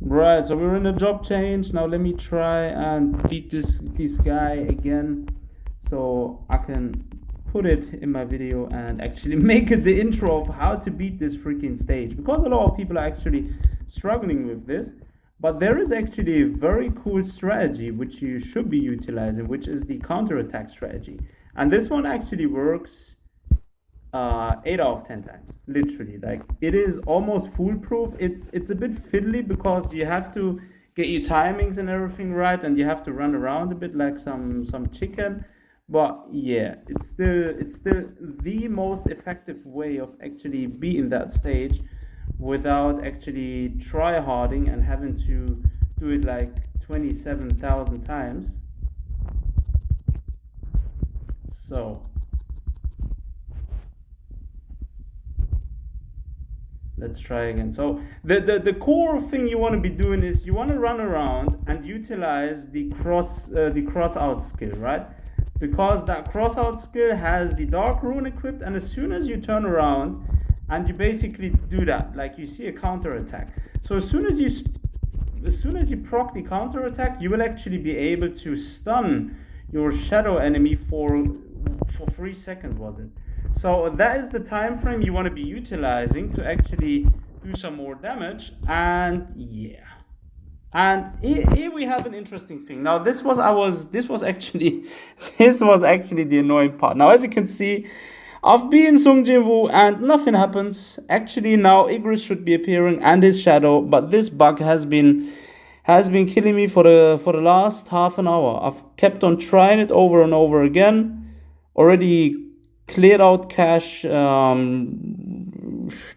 Right, so we're in a job change. Now let me try and beat this guy again so I can put it in my video and actually make it the intro of how to beat this freaking stage, because a lot of people are actually struggling with this. But there is actually a very cool strategy which you should be utilizing, which is the counterattack strategy. And this one actually works 8 out of 10 times, literally. Like, it is almost foolproof. It's a bit fiddly because you have to get your timings and everything right, and you have to run around a bit like some chicken. But yeah, it's still the most effective way of actually beating that stage without actually try harding and having to do it like 27,000 times. So let's try again. So the core thing you want to be doing is you want to run around and utilize the cross out skill, right? Because that cross out skill has the dark rune equipped, and as soon as you turn around and you basically do that, like, you see a counter attack. So as soon as you proc the counter attack, you will actually be able to stun your shadow enemy for 3 seconds, was it? So that is the time frame you want to be utilizing to actually do some more damage. And yeah, and here we have an interesting thing. Now this was actually this was actually the annoying part. Now, as you can see, I've beaten Sung Jin Woo and nothing happens. Actually, now Igris should be appearing and his shadow, but this bug has been killing me for the last half an hour. I've kept on trying it over and over again. Already cleared out cache,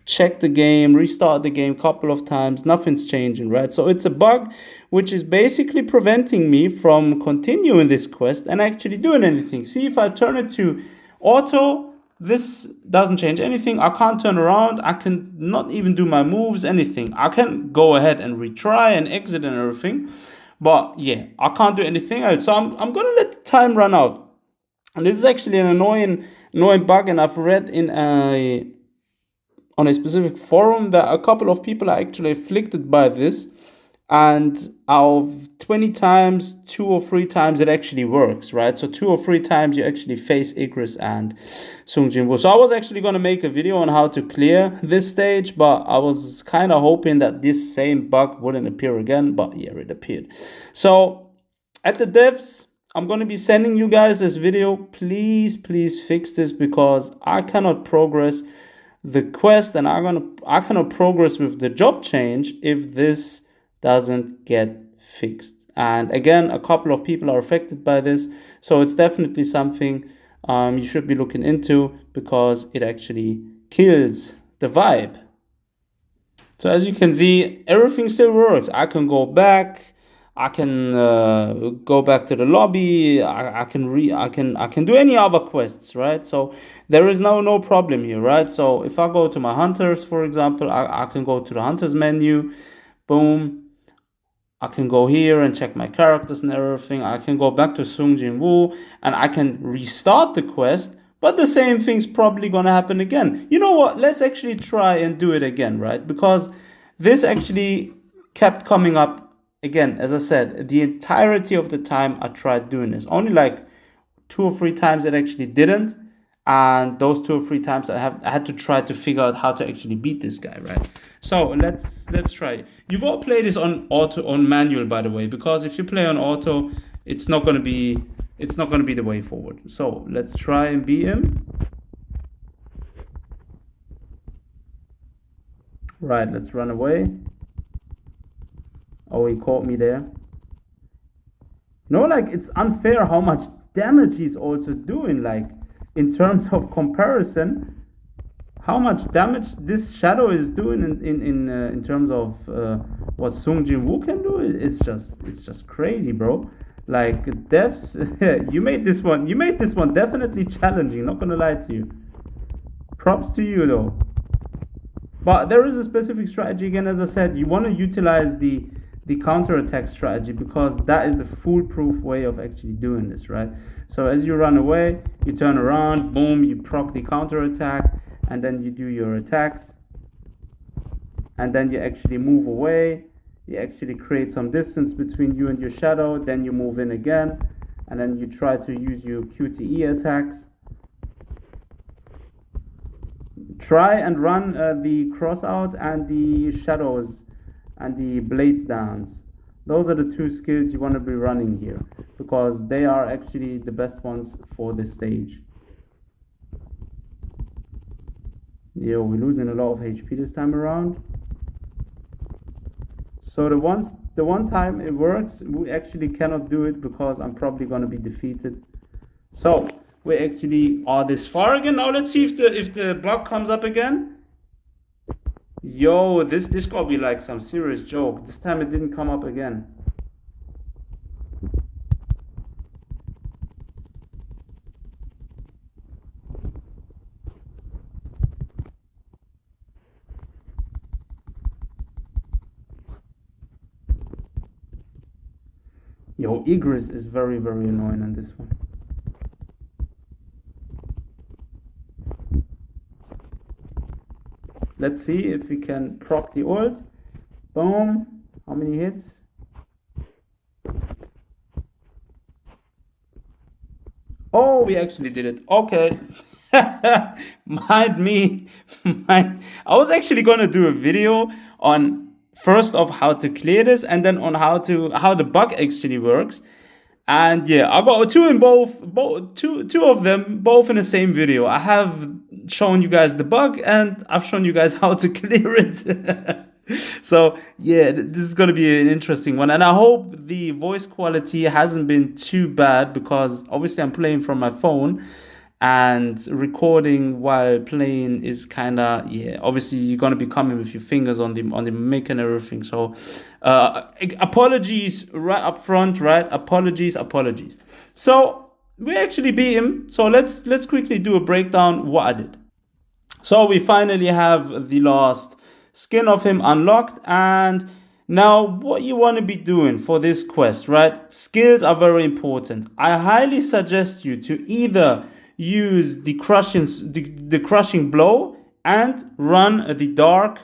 check the game, restart the game a couple of times. Nothing's changing, right? So it's a bug which is basically preventing me from continuing this quest and actually doing anything. See, if I turn it to auto, this doesn't change anything. I can't turn around. I can not even do my moves, anything. I can go ahead and retry and exit and everything. But yeah, I can't do anything else. So I'm gonna let the time run out. And this is actually an annoying bug, and I've read on a specific forum that a couple of people are actually afflicted by this, and out of 20 times, 2 or 3 times it actually works, right? So 2 or 3 times you actually face Igris and Sung Jin Woo. So I was actually going to make a video on how to clear this stage, but I was kind of hoping that this same bug wouldn't appear again, but yeah, it appeared. So at the devs, I'm going to be sending you guys this video. Please fix this, because I cannot progress the quest, and I cannot progress with the job change if this doesn't get fixed. And again, a couple of people are affected by this, so it's definitely something you should be looking into, because it actually kills the vibe. So as you can see, everything still works. I can go back. I can go back to the lobby. I can do any other quests, right? So there is no problem here, right? So if I go to my hunters, for example, I can go to the hunters menu. Boom. I can go here and check my characters and everything. I can go back to Sung Jin Woo and I can restart the quest, but the same thing's probably gonna happen again. You know what? Let's actually try and do it again, right? Because this actually kept coming up again. As I said, the entirety of the time I tried doing this, only like 2 or 3 times it actually didn't, and those 2 or 3 times I had to try to figure out how to actually beat this guy, right? So let's try. You gotta play this on auto, on manual, by the way, because if you play on auto, it's not gonna be the way forward. So let's try and beat him. Right, let's run away. Oh, he caught me there. Like, it's unfair how much damage he's also doing. Like, in terms of comparison, how much damage this shadow is doing in terms of what Sung Jin Woo can do. It's just crazy, bro. Like, devs, you made this one definitely challenging. Not gonna lie to you. Props to you, though. But there is a specific strategy. Again, as I said, you want to utilize the counter attack strategy, because that is the foolproof way of actually doing this, right? So as you run away, you turn around, boom, you proc the counter attack, and then you do your attacks, and then you actually move away, You actually create some distance between you and your shadow, then you move in again, and then you try to use your QTE attacks. Try and run the cross out and the shadows and the blades dance. Those are the two skills you want to be running here, because they are actually the best ones for this stage. Yo, we're losing a lot of HP this time around. So the one time it works, we actually cannot do it because I'm probably gonna be defeated. So we actually are this far again. Now let's see if the block comes up again. Yo, this gotta be like some serious joke. This time it didn't come up again. Yo, Igris is very, very annoying on this one. Let's see if we can proc the ult. Boom. How many hits? Oh, we actually did it. Okay. Mind me. I was actually gonna do a video on first of how to clear this, and then on how the bug actually works. And yeah, I got two of them both in the same video. I have shown you guys the bug, and I've shown you guys how to clear it. So yeah, this is going to be an interesting one, and I hope the voice quality hasn't been too bad, because obviously I'm playing from my phone, and recording while playing is kind of, yeah, obviously you're going to be coming with your fingers on the mic and everything. So apologies right up front, right? Apologies. So we actually beat him. So let's quickly do a breakdown what I did. So we finally have the last skin of him unlocked, and now what you want to be doing for this quest, right? Skills are very important. I highly suggest you to either use the crushing blow and run the dark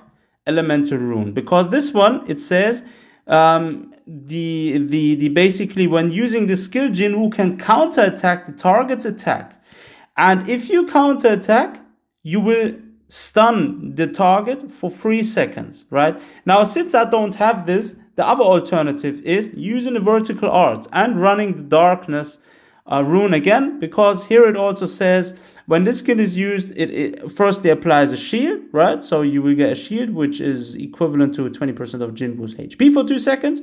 elemental rune, because this one, it says the basically when using the skill, Jinwoo can counter attack the target's attack, and if you counter attack, you will stun the target for 3 seconds, right? Now, since I don't have this, the other alternative is using the vertical art and running the darkness rune again, because here it also says when this skill is used, it firstly applies a shield, right? So you will get a shield which is equivalent to 20% of Jinwoo's HP for 2 seconds,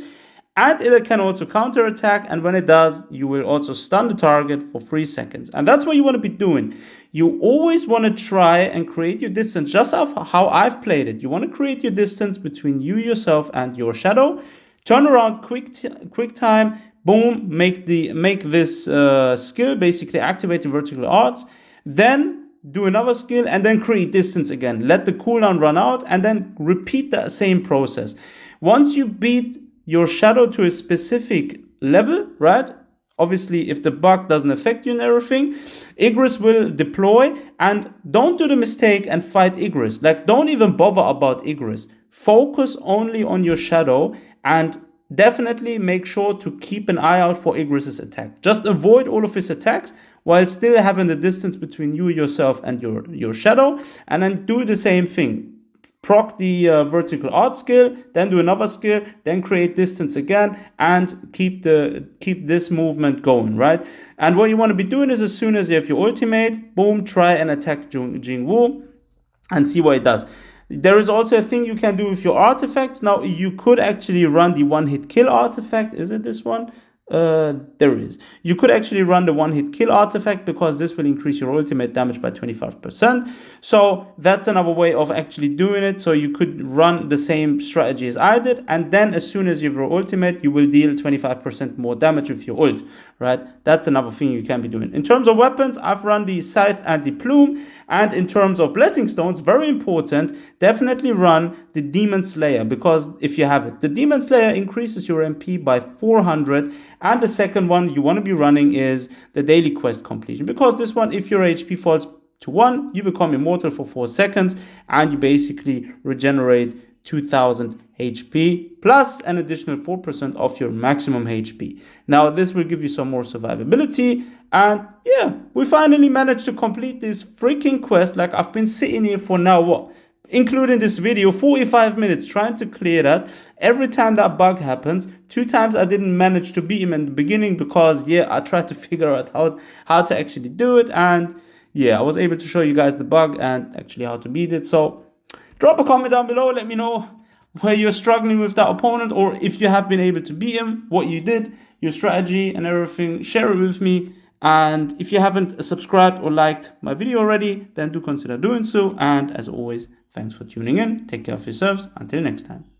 and it can also counter attack, and when it does, you will also stun the target for 3 seconds. And that's what you want to be doing. You always want to try and create your distance, just how I've played it. You want to create your distance between you, yourself, and your shadow. Turn around, quick time, boom, make this skill, basically activate the vertical arts, then do another skill, and then create distance again. Let the cooldown run out, and then repeat that same process. Once you beat your shadow to a specific level, right? Obviously, if the bug doesn't affect you and everything, Igris will deploy, and don't do the mistake and fight Igris. Like, don't even bother about Igris. Focus only on your shadow, and definitely make sure to keep an eye out for Igris's attack. Just avoid all of his attacks while still having the distance between you, yourself, and your shadow, and then do the same thing. Proc the vertical art skill, then do another skill, then create distance again, and keep this movement going, right? And what you want to be doing is, as soon as you have your ultimate, boom, try and attack Jinwoo and see what it does. There is also a thing you can do with your artifacts. Now, you could actually run the one-hit kill artifact. Is it this one? There is. You could actually run the one-hit kill artifact, because this will increase your ultimate damage by 25%. So that's another way of actually doing it. So you could run the same strategy as I did, and then as soon as you have your ultimate, you will deal 25% more damage with your ult, right? That's another thing you can be doing. In terms of weapons, I've run the scythe and the plume. And in terms of blessing stones, very important, definitely run the Demon Slayer, because if you have it, the Demon Slayer increases your MP by 400. And the second one you want to be running is the daily quest completion, because this one, if your HP falls to 1, you become immortal for 4 seconds, and you basically regenerate 2000 HP plus an additional 4% of your maximum HP. Now this will give you some more survivability, and yeah, we finally managed to complete this freaking quest. Like, I've been sitting here for now, what, including this video, 45 minutes trying to clear that. Every time that bug happens, 2 times I didn't manage to beat him in the beginning because yeah, I tried to figure out how to actually do it, and yeah, I was able to show you guys the bug and actually how to beat it. So drop a comment down below, let me know where you're struggling with that opponent, or if you have been able to beat him, what you did, your strategy and everything. Share it with me. And if you haven't subscribed or liked my video already, then do consider doing so. And as always, thanks for tuning in. Take care of yourselves. Until next time.